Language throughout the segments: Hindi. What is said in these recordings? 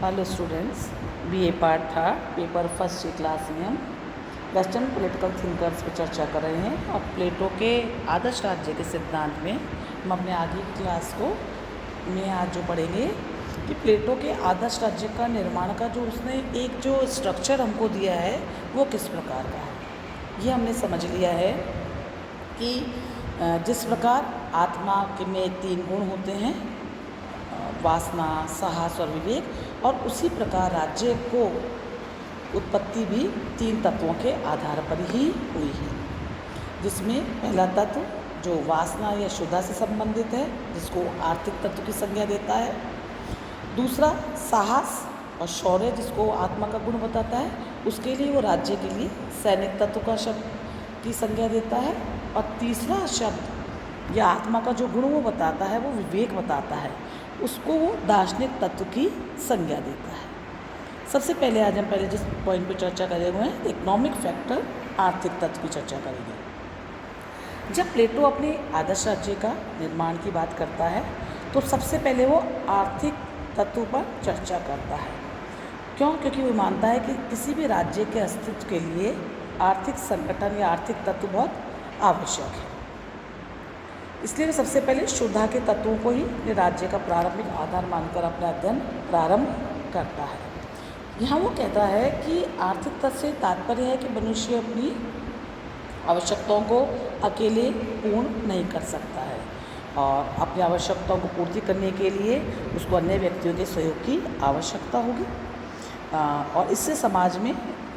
Hello students, BA part third paper first की क्लास में हम वेस्टर्न पॉलिटिकल थिंकर्स पर चर्चा कर रहे हैं और प्लेटो के आदर्श राज्य के सिद्धांत में हम अपने आगे की क्लास को में आज जो पढ़ेंगे कि प्लेटो के आदर्श राज्य का निर्माण का जो उसने एक जो स्ट्रक्चर हमको दिया है वो किस प्रकार का है। ये हमने समझ लिया है कि जिस प्रकार आत्मा के में 3 गुण होते हैं, वासना, साहस और विवेक, और उसी प्रकार राज्य को उत्पत्ति भी 3 तत्वों के आधार पर ही हुई है, जिसमें पहला तत्व जो वासना या शुद्धा से संबंधित है, जिसको आर्थिक तत्व की संज्ञा देता है। दूसरा साहस और शौर्य, जिसको आत्मा का गुण बताता है, उसके लिए वो राज्य के लिए सैनिक तत्व का शब्द की संज्ञा देता है। और तीसरा शब्द या आत्मा का जो गुण वो बताता है, वो विवेक बताता है, उसको वो दार्शनिक तत्व की संज्ञा देता है। सबसे पहले आज हम जिस पॉइंट पे चर्चा करे हुए हैं, इकोनॉमिक फैक्टर, आर्थिक तत्व की चर्चा करेंगे। जब प्लेटो अपने आदर्श राज्य का निर्माण की बात करता है तो सबसे पहले वो आर्थिक तत्व पर चर्चा करता है। क्यों? क्योंकि वो मानता है कि किसी भी राज्य के अस्तित्व के लिए आर्थिक संगठन या आर्थिक तत्व बहुत आवश्यक है। इसलिए वे सबसे पहले शुद्धा के तत्वों को ही राज्य का प्रारंभिक आधार मानकर अपना अध्ययन प्रारंभ करता है। यहाँ वो कहता है कि आर्थिक तत्व से तात्पर्य है कि मनुष्य अपनी आवश्यकताओं को अकेले पूर्ण नहीं कर सकता है और अपनी आवश्यकताओं को पूर्ति करने के लिए उसको अन्य व्यक्तियों के सहयोग की आवश्यकता होगी। और इससे समाज में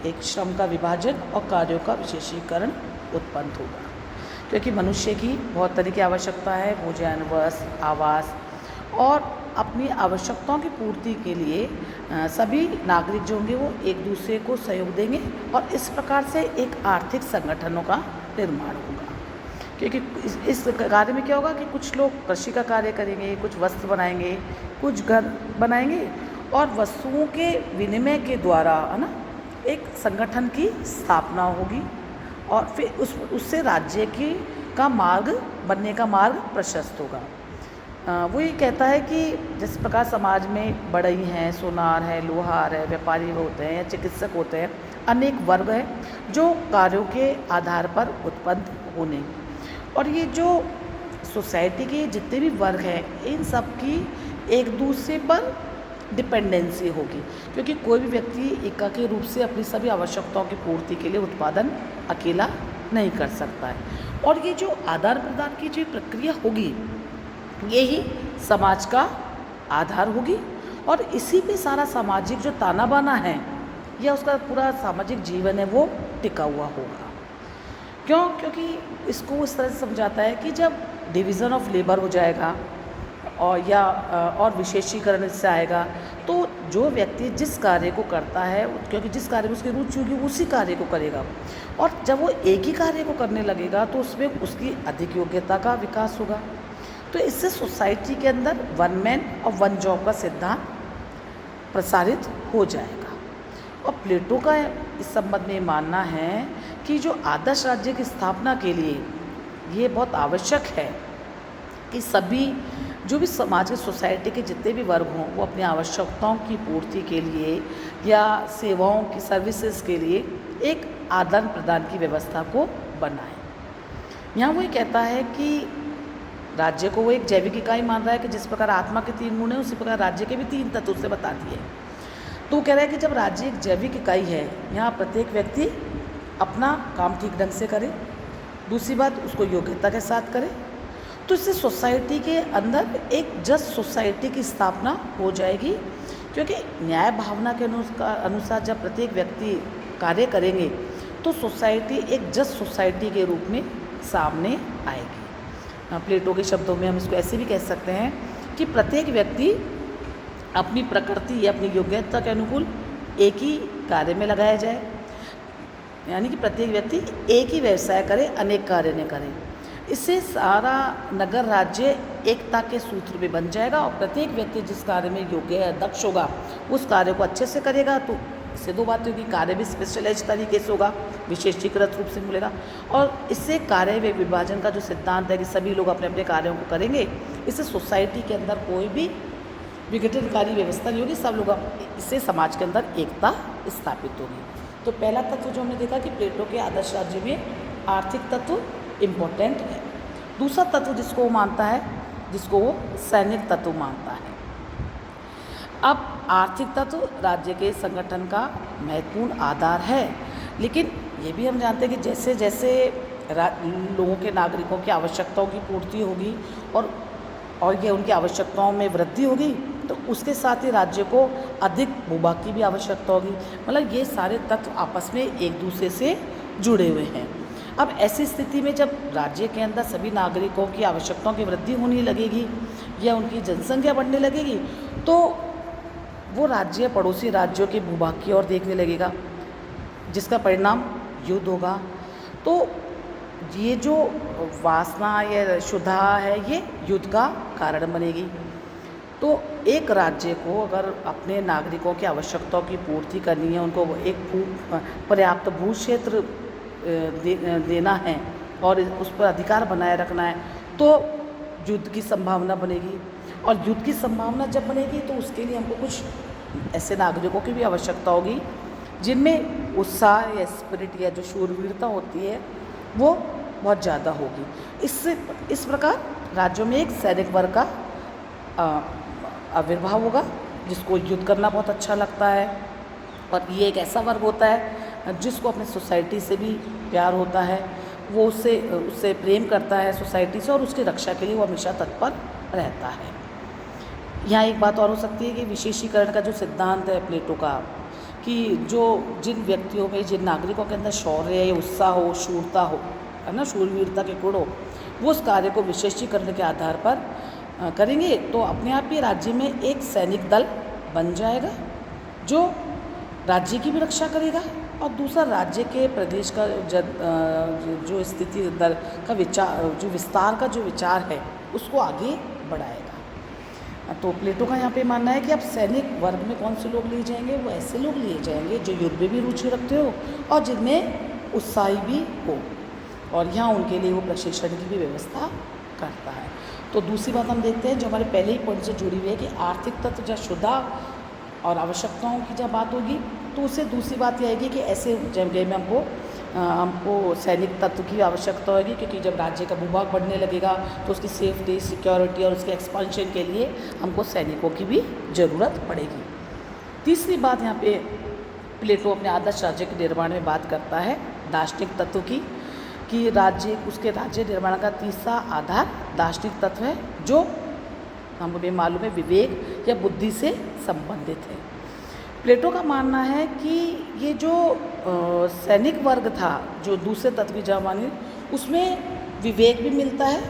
एक श्रम का विभाजन और कार्यों का विशेषीकरण उत्पन्न होगा, क्योंकि मनुष्य की बहुत तरह की आवश्यकता है, भोजन, वस्त्र, आवास, और अपनी आवश्यकताओं की पूर्ति के लिए सभी नागरिक जो होंगे वो एक दूसरे को सहयोग देंगे और इस प्रकार से एक आर्थिक संगठनों का निर्माण होगा। क्योंकि इस कार्य में क्या होगा कि कुछ लोग कृषि का कार्य करेंगे, कुछ वस्त्र बनाएंगे, कुछ घर बनाएंगे, और वस्तुओं के विनिमय के द्वारा, है ना, एक संगठन की स्थापना होगी और फिर उससे राज्य का मार्ग बनने का मार्ग प्रशस्त होगा। वो ये कहता है कि जिस प्रकार समाज में बढ़ई हैं, सोनार है, लोहार है, व्यापारी होते हैं या चिकित्सक होते हैं, अनेक वर्ग हैं जो कार्यों के आधार पर उत्पन्न होने, और ये जो सोसाइटी के जितने भी वर्ग हैं इन सब की एक दूसरे पर डिपेंडेंसी होगी, क्योंकि कोई भी व्यक्ति एकाकी रूप से अपनी सभी आवश्यकताओं की पूर्ति के लिए उत्पादन अकेला नहीं कर सकता है। और ये जो आदान प्रदान की जो प्रक्रिया होगी ये ही समाज का आधार होगी और इसी पे सारा सामाजिक जो ताना बाना है या उसका पूरा सामाजिक जीवन है वो टिका हुआ होगा। क्यों? क्योंकि इसको इस तरह से समझाता है कि जब डिवीज़न ऑफ लेबर हो जाएगा और विशेषीकरण इससे आएगा तो जो व्यक्ति जिस कार्य को करता है, क्योंकि जिस कार्य में उसकी रुचि होगी उसी कार्य को करेगा, और जब वो एक ही कार्य को करने लगेगा तो उसमें उसकी अधिक योग्यता का विकास होगा। तो इससे सोसाइटी के अंदर वन मैन और वन जॉब का सिद्धांत प्रसारित हो जाएगा। और प्लेटो का इस संबंध में मानना है कि जो आदर्श राज्य की स्थापना के लिए ये बहुत आवश्यक है कि सभी जो भी समाज के सोसाइटी के जितने भी वर्ग हों वो अपनी आवश्यकताओं की पूर्ति के लिए या सेवाओं की सर्विसेज के लिए एक आदान प्रदान की व्यवस्था को बनाएं। यहाँ वो ये कहता है कि राज्य को वो एक जैविक इकाई मान रहा है कि जिस प्रकार आत्मा के 3 गुण हैं उसी प्रकार राज्य के भी 3 तत्व उससे बता दिए। तो वो कह रहा है कि जब राज्य एक जैविक इकाई है, यहाँ प्रत्येक व्यक्ति अपना काम ठीक ढंग से करे, दूसरी बात उसको योग्यता के साथ करे, तो इससे सोसाइटी के अंदर एक जस्ट सोसाइटी की स्थापना हो जाएगी। क्योंकि न्याय भावना के अनुसार जब प्रत्येक व्यक्ति कार्य करेंगे तो सोसाइटी एक जस्ट सोसाइटी के रूप में सामने आएगी। प्लेटो के शब्दों में हम इसको ऐसे भी कह सकते हैं कि प्रत्येक व्यक्ति अपनी प्रकृति या अपनी योग्यता के अनुकूल एक ही कार्य में लगाया जाए, यानी कि प्रत्येक व्यक्ति एक ही व्यवसाय करे, अनेक कार्य न करे। इससे सारा नगर राज्य एकता के सूत्र में बन जाएगा और प्रत्येक व्यक्ति जिस कार्य में योग्य या दक्ष होगा उस कार्य को अच्छे से करेगा। तो इससे 2 बातें होगी, कार्य भी स्पेशलाइज तरीके से होगा, विशेषीकृत रूप से मिलेगा, और इससे कार्य व विभाजन का जो सिद्धांत है कि सभी लोग अपने अपने कार्यों को करेंगे, इससे सोसाइटी के अंदर कोई भी विघटनकारी व्यवस्था नहीं होगी, सब लोग इससे समाज के अंदर एकता स्थापित होगी। तो पहला तत्व जो हमने देखा कि प्लेटो के आदर्श राज्य में आर्थिक तत्व इम्पोर्टेंट है। दूसरा तत्व जिसको वो मानता है, जिसको वो सैनिक तत्व मानता है। अब आर्थिक तत्व राज्य के संगठन का महत्वपूर्ण आधार है, लेकिन ये भी हम जानते हैं कि जैसे जैसे लोगों के नागरिकों की आवश्यकताओं की पूर्ति होगी और ये उनकी आवश्यकताओं में वृद्धि होगी, तो उसके साथ ही राज्य को अधिक भूभाग की भी आवश्यकता होगी। मतलब ये सारे तत्व आपस में एक दूसरे से जुड़े हुए हैं। अब ऐसी स्थिति में जब राज्य के अंदर सभी नागरिकों की आवश्यकताओं की वृद्धि होने लगेगी या उनकी जनसंख्या बढ़ने लगेगी, तो वो राज्य पड़ोसी राज्यों के भूभाग की ओर देखने लगेगा, जिसका परिणाम युद्ध होगा। तो ये जो वासना या क्षुधा है, ये युद्ध का कारण बनेगी। तो एक राज्य को अगर अपने नागरिकों की आवश्यकताओं की पूर्ति करनी है, उनको एक पर्याप्त भू क्षेत्र देना है और उस पर अधिकार बनाए रखना है, तो युद्ध की संभावना बनेगी। और युद्ध की संभावना जब बनेगी तो उसके लिए हमको कुछ ऐसे नागरिकों की भी आवश्यकता होगी जिनमें उत्साह या स्पिरिट या जो शूरवीरता होती है वो बहुत ज़्यादा होगी। इस प्रकार राज्यों में एक सैनिक वर्ग का आविर्भाव होगा जिसको युद्ध करना बहुत अच्छा लगता है। और ये एक ऐसा वर्ग होता है जिसको अपने सोसाइटी से भी प्यार होता है, वो उससे प्रेम करता है सोसाइटी से, और उसकी रक्षा के लिए वो हमेशा तत्पर रहता है। यहाँ एक बात और हो सकती है कि विशेषीकरण का जो सिद्धांत है प्लेटो का, कि जिन व्यक्तियों में, जिन नागरिकों के अंदर शौर्य या उत्साह हो, शूरता हो, है ना, शूरवीरता के गुण हो, वो उस कार्य को विशेषीकरण के आधार पर करेंगे, तो अपने आप ही राज्य में एक सैनिक दल बन जाएगा जो राज्य की भी रक्षा करेगा और दूसरा राज्य के प्रदेश का जो स्थिति दल का विचार, जो विस्तार का जो विचार है उसको आगे बढ़ाएगा। तो प्लेटो का यहाँ पे मानना है कि अब सैनिक वर्ग में कौन से लोग लिए जाएंगे, वो ऐसे लोग लिए जाएंगे जो युद्ध में भी रुचि रखते हो और जिनमें उत्साही भी हो, और यहाँ उनके लिए वो प्रशिक्षण की भी व्यवस्था करता है। तो दूसरी बात हम देखते हैं जो हमारे पहले ही पॉइंट से जुड़ी हुई है कि आर्थिक तत्व जब क्षुधा और आवश्यकताओं की जब बात होगी तो उससे दूसरी बात यह आएगी कि ऐसे जगह में हमको सैनिक तत्व की आवश्यकता होगी, क्योंकि जब राज्य का भूभाग बढ़ने लगेगा तो उसकी सेफ्टी, सिक्योरिटी और उसके एक्सपेंशन के लिए हमको सैनिकों की भी ज़रूरत पड़ेगी। तीसरी बात यहाँ पे प्लेटो अपने आदर्श राज्य के निर्माण में बात करता है दार्शनिक तत्व की, कि उसके राज्य निर्माण का तीसरा आधार दार्शनिक तत्व है, जो हमको भी मालूम है विवेक या बुद्धि से संबंधित है। प्लेटो का मानना है कि ये जो सैनिक वर्ग था, जो दूसरे तत्व की जमानी, उसमें विवेक भी मिलता है,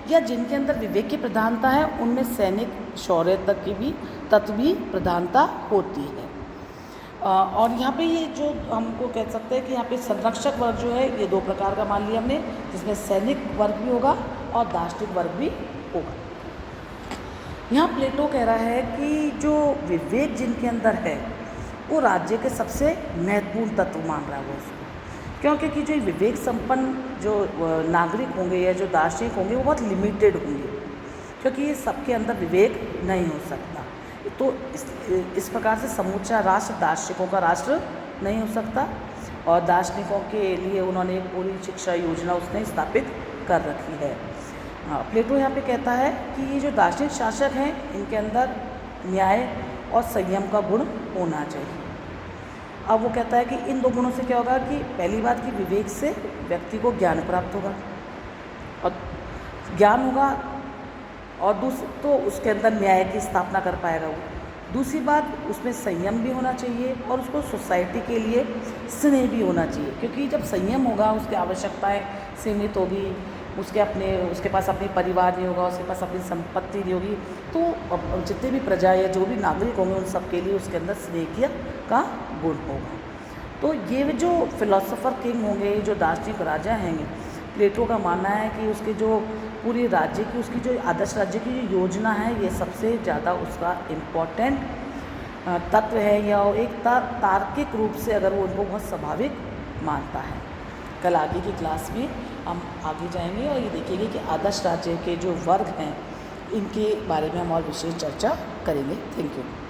या जिनके अंदर विवेक की प्रधानता है उनमें सैनिक शौर्य तक की भी तत्व भी प्रधानता होती है। और यहाँ पे ये जो हमको कह सकते हैं कि यहाँ पे संरक्षक वर्ग जो है ये दो प्रकार का मान लिया हमने, जिसमें सैनिक वर्ग भी होगा और दार्शनिक वर्ग भी होगा। यहाँ प्लेटो कह रहा है कि जो विवेक जिनके अंदर है वो राज्य के सबसे महत्वपूर्ण तत्व मान रहा है वो उसको, क्योंकि कि जो विवेक संपन्न जो नागरिक होंगे या जो दार्शनिक होंगे वो बहुत लिमिटेड होंगे, क्योंकि ये सबके अंदर विवेक नहीं हो सकता। तो इस प्रकार से समूचा राष्ट्र दार्शनिकों का राष्ट्र नहीं हो सकता, और दार्शनिकों के लिए उन्होंने एक पूरी शिक्षा योजना उसने स्थापित कर रखी है। प्लेटो यहाँ पे कहता है कि ये जो दार्शनिक शासक हैं इनके अंदर न्याय और संयम का गुण होना चाहिए। अब वो कहता है कि इन दो गुणों से क्या होगा कि पहली बात कि विवेक से व्यक्ति को ज्ञान प्राप्त होगा और ज्ञान होगा, और दूसरी तो उसके अंदर न्याय की स्थापना कर पाएगा वो। दूसरी बात उसमें संयम भी होना चाहिए और उसको सोसाइटी के लिए स्नेह भी होना चाहिए, क्योंकि जब संयम होगा उसकी आवश्यकताएं सीमित होगी, उसके पास अपनी परिवार नहीं होगा, उसके पास अपनी संपत्ति नहीं होगी, तो जितने भी प्रजा या जो भी नागरिक होंगे उन सब के लिए उसके अंदर स्नेह का गुण होगा। तो ये जो फिलोसोफर किंग होंगे, जो दार्शनिक राजा हैं, प्लेटो का मानना है कि उसके जो पूरी राज्य की, उसकी जो आदर्श राज्य की जो योजना है ये सबसे ज़्यादा उसका इम्पोर्टेंट तत्व है, या एक तार्किक रूप से अगर वो उनको बहुत स्वाभाविक मानता है। कल आगे की क्लास में हम आगे जाएंगे और ये देखेंगे कि आदर्श राज्य के जो वर्ग हैं इनके बारे में हम और विशेष चर्चा करेंगे। Thank you.